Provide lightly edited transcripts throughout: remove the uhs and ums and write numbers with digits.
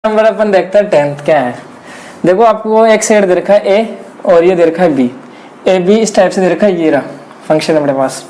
Number अपन देखते हैं 10th क्या है। देखो आपको एक सेट दे रखा है ए और ये दे रखा है बी। ए बी इस टाइप से दे रखा है, ये रहा फंक्शन अपने पास।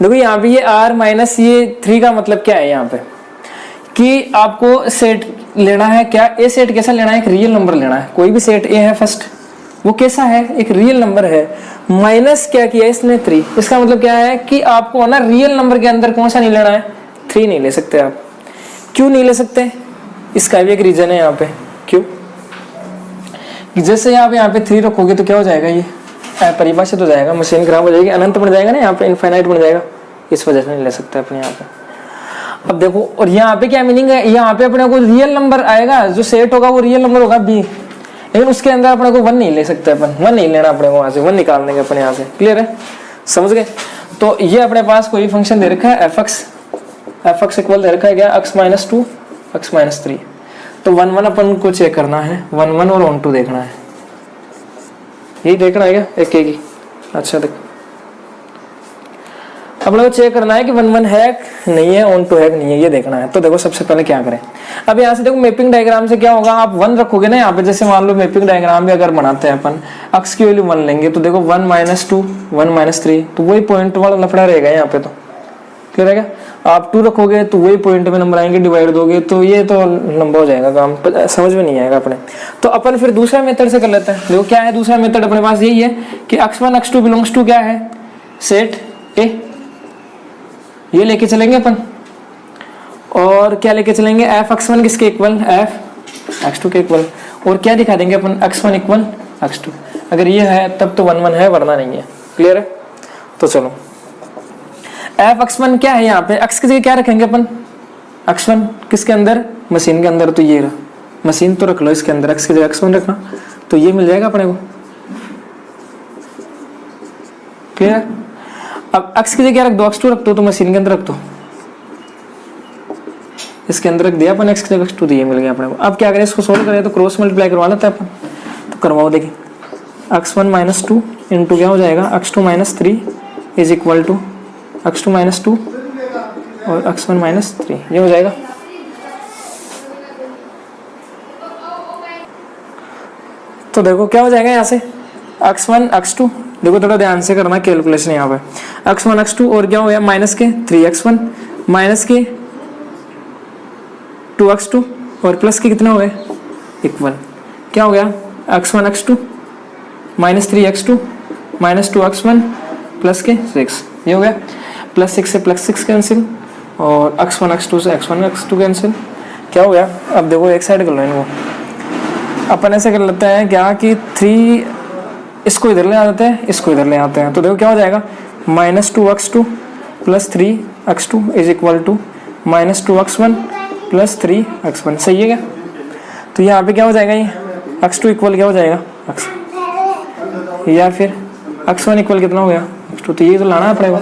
देखो यहाँ पे ये आर माइनस ये 3 का मतलब क्या है यहाँ पे कि आपको सेट लेना है। क्या ए सेट कैसा लेना है? एक रियल नंबर लेना है। कोई भी सेट ए है फर्स्ट, वो कैसा है? एक रियल नंबर है। माइनस क्या किया इसने? 3। इसका मतलब क्या है कि आपको ना रियल नंबर के अंदर कौन सा नहीं लेना है? 3 नहीं ले सकते आप। क्यों नहीं ले सकते? इसका भी एक रीजन है यहाँ पे। क्यों? जैसे आप यहाँ पे 3 रखोगे तो क्या हो जाएगा? ये परिभाषित हो जाएगा, मशीन खराब हो जाएगी, अनंत बन जाएगा ना, यहाँ पे इनफाइनाइट बन जाएगा। इस वजह से नहीं ले सकते अपने यहाँ पे। अब देखो, और यहाँ पे क्या मीनिंग है? यहाँ पे अपने को रियल नंबर आएगा, जो सेट होगा वो रियल नंबर होगा बी, लेकिन उसके अंदर अपने को 1 नहीं ले सकते अपन। 1 नहीं लेना अपने को, वहां से 1 निकाल देंगे अपने यहाँ से। क्लियर है? समझ गए? तो ये अपने पास कोई फंक्शन दे रखा है एफ एक्स इक्वल दे रखा है क्या? x-2 x-3। तो 1 1 अपन को चेक करना है, 1 1 और ऑन 2 देखना है। यही देखना है क्या? एक ही। अच्छा देखो, अपने को चेक करना है कि 1 1 है नहीं है, ऑन 2 है नहीं है, ये देखना है। तो देखो सबसे पहले क्या करें, अब यहाँ से देखो मैपिंग डायग्राम से क्या होगा, आप 1 रखोगे ना यहाँ पे। जैसे मान लो मैपिंग डायग्राम भी अगर बनाते हैं अपन, अक्स की वैल्यू 1 लेंगे तो देखो 1 -2 1 -3, तो वही पॉइंट वाला लफड़ा रहेगा यहाँ पे। तो क्लियर है क्या? आप 2 रखोगे तो वही पॉइंट में नंबर आएंगे, डिवाइड दोगे तो ये तो लंबा हो जाएगा काम, समझ में नहीं आएगा अपने। तो अपन फिर दूसरा मेथड से कर लेते हैं। देखो क्या है दूसरा मेथड अपने पास? यही है कि x1 x2 बिलोंग्स टू क्या है? सेट ए। ये लेके चलेंगे अपन, और क्या लेके चलेंगे? एफ x1 किसके इक्वल? एफ x2 के इक्वल। और क्या दिखा देंगे अपन? x1 equal x2। अगर ये है तब तो 1 1 है, वरना नहीं है। क्लियर है? तो चलो एफ x1 क्या है यहाँ पे? x की जगह क्या रखेंगे अपन? x1 किसके अंदर? मशीन के अंदर। तो ये रहा, मशीन तो रख लो इसके अंदर, x की जगह x1 रखना, तो ये मिल जाएगा अपने को। क्लियर है? अब x की जगह क्या रख दो? x2 रख दो, तो मशीन के अंदर रख दो, इसके अंदर रख दिया अपन x की जगह x2, तो ये मिल गया अपने को। अब क्या करें? इसको सोल्व करें तो क्रॉस मल्टीप्लाई करवा लेते हैं अपन। तो करवाओ, देखिए x1 -2 इंटू क्या हो जाएगा? x2 -3 is equal to x2 -2 और x1 -3, ये हो जाएगा। तो देखो क्या हो जाएगा यहाँ से? x1 x2, देखो थोड़ा ध्यान से करना कैलकुलेशन यहाँ पे। x1 x2 और क्या हो गया? माइनस के 3x1 माइनस के 2x2 और प्लस के कितने हो गए? इक्वल। क्या हो गया? x1 x2 minus 3x2 minus 2x1 plus के 6, ये हो गया। प्लस 6 से प्लस 6 कैंसिल, और x1 x2 से x1 x2 कैंसिल। क्या हो गया? अब देखो एक साइड कर लो इनको। अपन ऐसे कर लेते हैं क्या कि 3 इसको इधर ले आते हैं, इसको इधर ले आते हैं। तो देखो क्या हो जाएगा? -2x2 plus 3x2 is equal to -2x1 plus 3x1। सही है क्या? तो यहाँ पे क्या हो जाएगा? ये x2 इक्वल क्या हो जाएगा? x, या फिर x1 इक्वल कितना हो गया? x2। तो ये तो लाना है अपने को,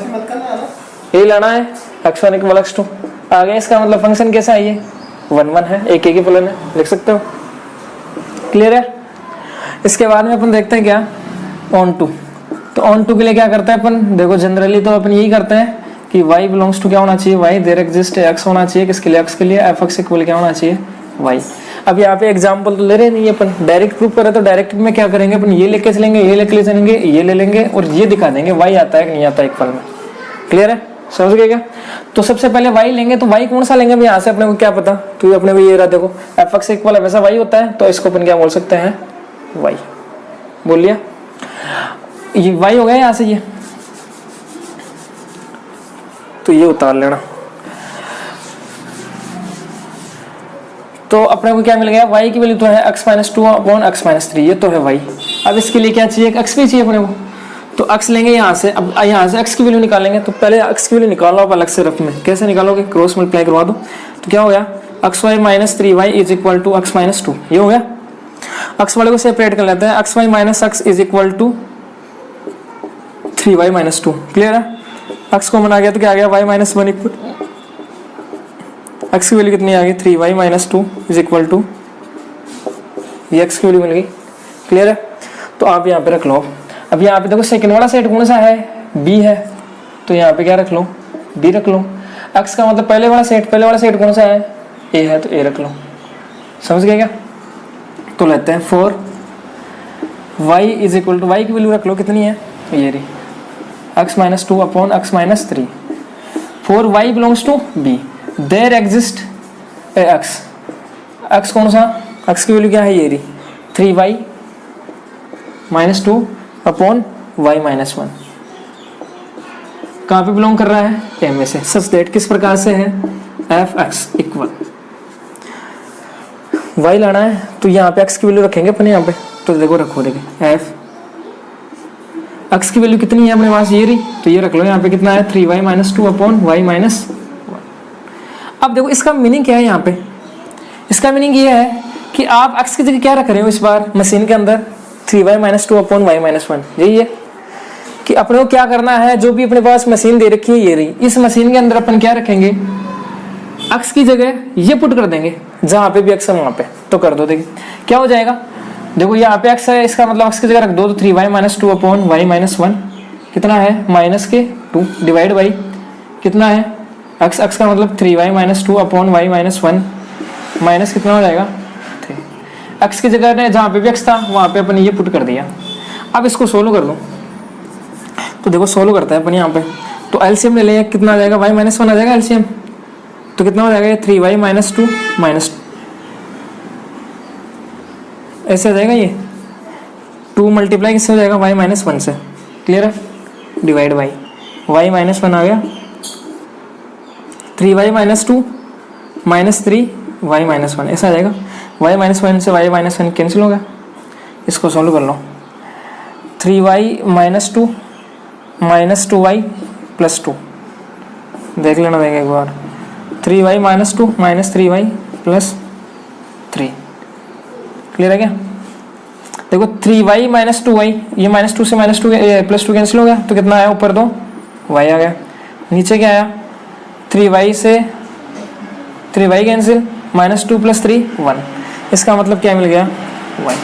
यही लाना है, x1 इक्वल x2 आ गया। इसका मतलब फंक्शन कैसा है? ये 1 1 है, एक ही फलन है, लिख सकते हो। क्लियर है? इसके बाद में अपन देखते हैं क्या? ऑन 2। तो ऑन 2 के लिए क्या करते हैं अपन? देखो जनरली तो अपन यही करते हैं कि y बिलोंग्स टू क्या होना चाहिए? y देयर एग्जिस्ट x होना चाहिए। किसके लिए? x के लिए। एफ एक्स इक्वल क्या होना चाहिए? y। अब यहाँ पे एग्जांपल तो ले रहे नहीं अपन, डायरेक्ट प्रूफ करें तो डायरेक्ट में क्या करेंगे अपन? ये लेके चलेंगे, ये लेके चलेंगे, ये ले लेंगे और ये दिखा देंगे y आता है कि नहीं आता इक्वल में। क्लियर है? समझ गए क्या? तो सबसे पहले y लेंगे, तो y कौन सा लेंगे? यहाँ से अपने को क्या पता? तो अपने को ये रहा, देखो एफ एक्स इक्वल वैसा y होता है, तो इसको अपन क्या बोल सकते हैं? y बोल लिया। ये y हो गया यहाँ से, ये तो ये उतार लेना। तो अपने को क्या मिल गया? y की वैल्यू तो है x-2 अपॉन x-3, ये तो है y। अब इसके लिए क्या चाहिए? x भी चाहिए अपने को, तो x लेंगे यहाँ से। अब यहाँ से x की वैल्यू निकालेंगे, तो पहले x की वैल्यू निकालो आप अलग से रफ में। कैसे निकालोगे? क्रॉस मल्टीप्लाई करवा दो। तो क्या हो गया? xy - 3y is equal to x - 2, ये हो गया। x वाले को सेपरेट कर लेते हैं, xy - x is equal to 3y - 2। Clear है? x को बना गया तो क्या आ गया? y - 1 इक्वल, x की वैल्यू कितनी आ गई? 3y - 2 इज इक्वल टू, ये x की वैल्यू मिल गई। क्लियर है? तो आप यहाँ पे रख लो। अब यहाँ पे देखो सेकंड वाला सेट कौन सा है? b है, तो यहाँ पे क्या रख लो? b रख लो। x का मतलब पहले वाला सेट कौन सा है? a है, तो a रख लो। समझ गए क्या? तो लेते हैं 4 y is equal to, y की वैल्यू रख लो कितनी है, ये रही x minus 2 upon x minus 3। 4y belongs to b, there exist x कौन सा, x की वैल्यू क्या है, ये रही 3y minus 2 upon y minus 1। कहाँ पे बिलोंग कर रहा है, a में से। सच दैट किस प्रकार से है, f(x) इक्वल y लाना है तो यहाँ पे x की वैल्यू रखेंगे अपने यहाँ पे, तो देखो रखो, देखिए f x की वैल्यू कितनी है अपने पास, ये रही, तो ये रख लो यहाँ पे कितना है 3y minus 2 upon y minus 1। अब देखो इसका मीनिंग क्या है यहाँ पे, इसका मीनिंग ये है कि आप x की जगह क्या रख रहे हो इस बार मशीन के अंदर, 3y minus 2 upon y minus 1। यही है कि अपने को क्या करना है, जो भी अपने पास मशीन दे रखी है ये रही, इस मशीन के अंदर अपन क्या रखेंगे, x की जगह ये पुट कर देंगे, जहां पे भी x है वहां पे, तो कर दो। देखिए क्या हो जाएगा, देखो यहाँ पे x है, इसका मतलब x की जगह रख दो, तो 3y minus 2 upon y minus 1 कितना है, माइनस के 2 डिवाइड बाई कितना है x का मतलब 3y minus 2 upon y minus 1 minus कितना हो जाएगा 3। x की जगह ने जहाँ पे भी x था वहाँ पे अपन ये पुट कर दिया। अब इसको सोल्व कर लो, तो देखो सोल्व करता है अपन यहाँ पे, तो एलसीएम ले लेंगे, कितना आ जाएगा, y माइनस 1 आ जाएगा एलसीएम, तो कितना हो जाएगा ये 3y माइनस 2 माइनस 2, ऐसे आ जाएगा ये 2 मल्टीप्लाई किससे हो जाएगा, y माइनस 1 से। क्लियर है, डिवाइड बाई y माइनस 1 आ गया, 3y minus 2 minus 3y minus 1 ऐसा आ जाएगा। y माइनस 1 से y माइनस 1 कैंसिल होगा, इसको सॉल्व कर लो, 3y minus 2 minus 2y plus 2, देख लेना देगा एक बार, 3y minus 2 minus 3y plus 3। Clear है क्या? देखो 3y माइनस 2y, ये माइनस 2 से माइनस 2 प्लस 2 कैंसिल हो गया, तो कितना आया ऊपर 2 y आ गया, नीचे क्या आया 3y से 3y कैंसिल, माइनस 2 प्लस 3 1, इसका मतलब क्या मिल गया y।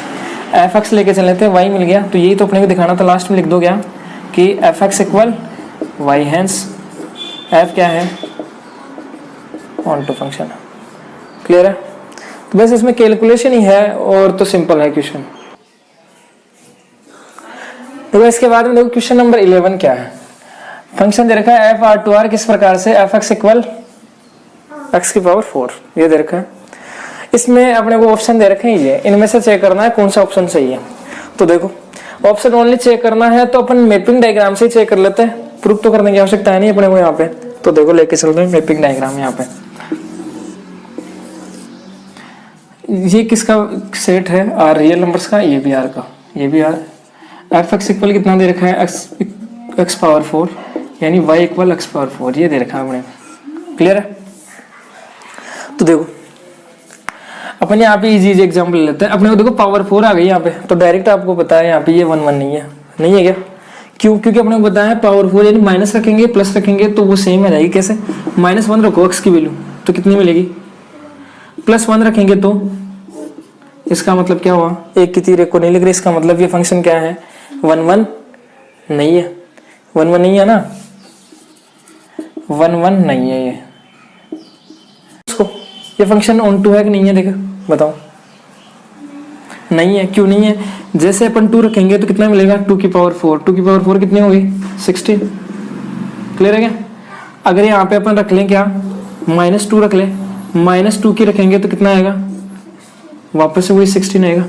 f(x) लेके चल लेते हैं, y मिल गया, तो यही तो अपने को दिखाना था, लास्ट में लिख दो क्या कि f(x) equal y, hence f क्या है, ऑन टू फंक्शन। क्लियर है? तो बस इसमें कैलकुलेशन ही है और तो सिंपल है क्वेश्चन। तो इसके बाद में देखो क्वेश्चन नंबर 11 क्या है, फंक्शन दे रखा है f(r2r) किस प्रकार से, f(x) इक्वल x की पावर 4, ये दे रखा है। इसमें अपने को ऑप्शन दे रखे हैं, ये इनमें से चेक करना है कौन सा ऑप्शन सही है। तो देखो ऑप्शन ओनली चेक करना है तो अपन मैपिंग डायग्राम से ही चेक कर लेते हैं, प्रूफ तो करने की आवश्यकता है नहीं अपने को यहाँ पे। तो देखो लेके चलते हैं मैपिंग डायग्राम, यहाँ पे ये किसका सेट है, आर रियल नंबर्स का, ये भी आर का, ये भी आर। f(x) इक्वल कितना दे रखा है, x पावर 4, यानी y इक्वल x पावर 4, ये दे रखा है अपने। क्लियर है? तो देखो अपन यहाँ पे इजी एग्जांपल लेते हैं, अपने को देखो पावर 4 आ गई यहाँ पे, तो डायरेक्ट आपको पता है यहाँ पे ये 1 1 नहीं है, नहीं है क्या, क्यों, क्योंकि अपने को बताया है पावर 4 यानी माइनस रखेंगे प्लस रखेंगे तो वो सेम आ जाएगी। कैसे, माइनस 1 रखो x की वैल्यू तो कितनी मिलेगी, प्लस 1 रखेंगे तो इसका मतलब क्या हुआ, एक की तीर एक को नहीं लिख रही, इसका मतलब ये फंक्शन क्या है 1 1 नहीं है, 1 1 नहीं है ना, 1 1 नहीं है ये, इसको ये फंक्शन ऑन टू है कि नहीं है, देखो बताओ, नहीं है। क्यों नहीं है, जैसे अपन 2 रखेंगे तो कितना मिलेगा 2 की पावर 4, 2 की पावर 4 कितनी होगी 16। क्लियर है क्या? अगर यहाँ पे अपन रख लें क्या, माइनस 2 रख ले, माइनस 2 की रखेंगे तो कितना आएगा, वापस से वही 16 आएगा।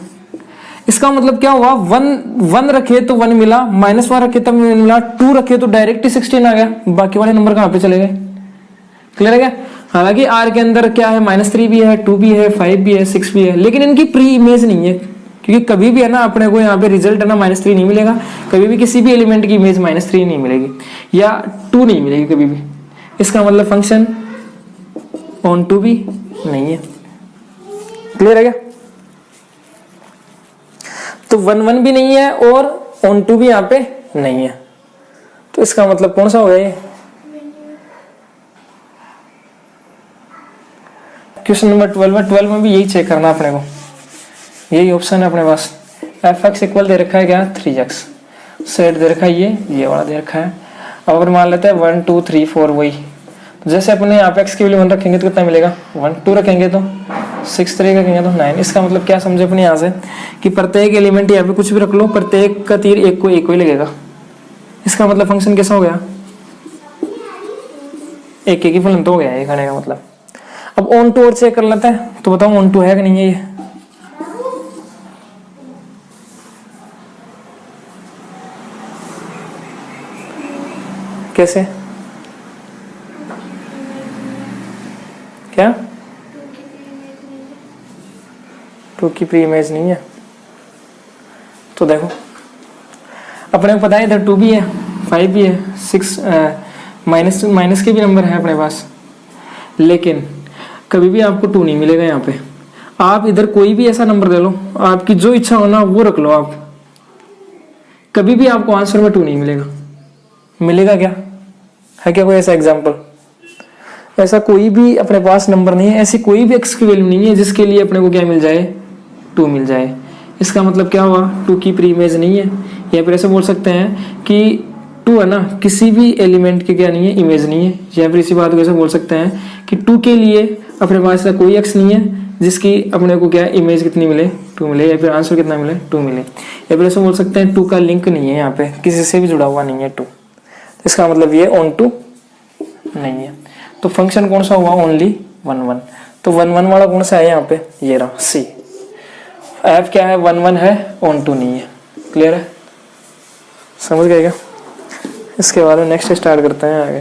इसका मतलब क्या हुआ, 1 रखे तो 1 मिला, माइनस 1 रखे तब मिला, 2 रखे तो डायरेक्ट ही 16 आ गया, बाकी वाले नंबर कहाँ पे चले गए। क्लियर है क्या? हालांकि आर के अंदर क्या है, -3 भी है, 2 भी है, 5 भी है, 6 भी है, लेकिन इनकी प्री इमेज नहीं है, क्योंकि कभी भी है ना अपने को यहाँ पे रिजल्ट है ना -3 नहीं मिलेगा, कभी भी किसी भी एलिमेंट की इमेज -3 नहीं मिलेगी या 2 नहीं मिलेगी कभी भी। इसका मतलब फंक्शन ऑन टू भी नहीं है। क्लियर है क्या? तो 1 1 भी नहीं है और ऑन टू भी यहाँ पे नहीं है, तो इसका मतलब कौन सा हो गया ये, क्वेश्चन नंबर 12 में भी यही चेक करना अपने को, यही ऑप्शन है अपने पास। f(x) इक्वल दे रखा है क्या 3x, सेट दे रखा है ये वाला दे रखा है। अब अगर मान लेते हैं 1 2 3 4 वही, तो जैसे अपने यहाँ पे x की वैल्यू 1 रखेंगे तो कितना मिलेगा 1, 2 रखेंगे तो 6, 3 रखेंगे तो 9। इसका मतलब क्या समझे अपने यहाँ से कि प्रत्येक एलिमेंट यहाँ पे कुछ भी रख लो, प्रत्येक का तीर एक को ही लगेगा। इसका मतलब फंक्शन कैसा हो गया, एक ही फलन तो हो गया ये खाने का मतलब। अब ऑन टू और चेक कर लेते हैं, तो बताओ ऑन टू है कि नहीं है ये। कैसे, क्या 2 की प्री इमेज नहीं है? तो देखो अपने को पता है इधर 2 भी है, 5 भी है, 6 माइनस के भी नंबर है अपने पास, लेकिन कभी भी आपको 2 नहीं मिलेगा यहाँ पे। आप इधर कोई भी ऐसा नंबर ले लो, आपकी जो इच्छा हो ना वो रख लो आप, कभी भी आपको आंसर में 2 नहीं मिलेगा। मिलेगा क्या, है क्या कोई ऐसा एग्जाम्पल? ऐसा कोई भी अपने पास नंबर नहीं है, ऐसी कोई भी एक्स की वैल्यू नहीं है जिसके लिए अपने को क्या मिल जाए, 2 मिल जाए। इसका मतलब क्या हुआ, 2 की प्री इमेज नहीं है। या फिर ऐसे बोल सकते हैं कि 2 है ना, किसी भी एलिमेंट के क्या नहीं है, इमेज नहीं है। या फिर इसी बात को ऐसे बोल सकते हैं कि 2 के लिए अपने पास ऐसा कोई एक्स नहीं है जिसकी अपने को क्या इमेज कितनी मिले, 2 मिले, या फिर आंसर कितना मिले, 2 मिले। या फिर ऐसे बोल सकते हैं 2 का लिंक नहीं है, यहाँ पे किसी से भी जुड़ा हुआ नहीं है 2। इसका मतलब ये ऑन टू नहीं है। तो फंक्शन कौन सा हुआ, ओनली 1 1। तो 1 1 वाला कौन सा है यहाँ पे, ये रहा सी। एफ क्या है, 1 1 है, ऑन टू नहीं है। क्लियर है, समझ गए क्या? इसके बारे में नेक्स्ट स्टार्ट करते हैं आगे।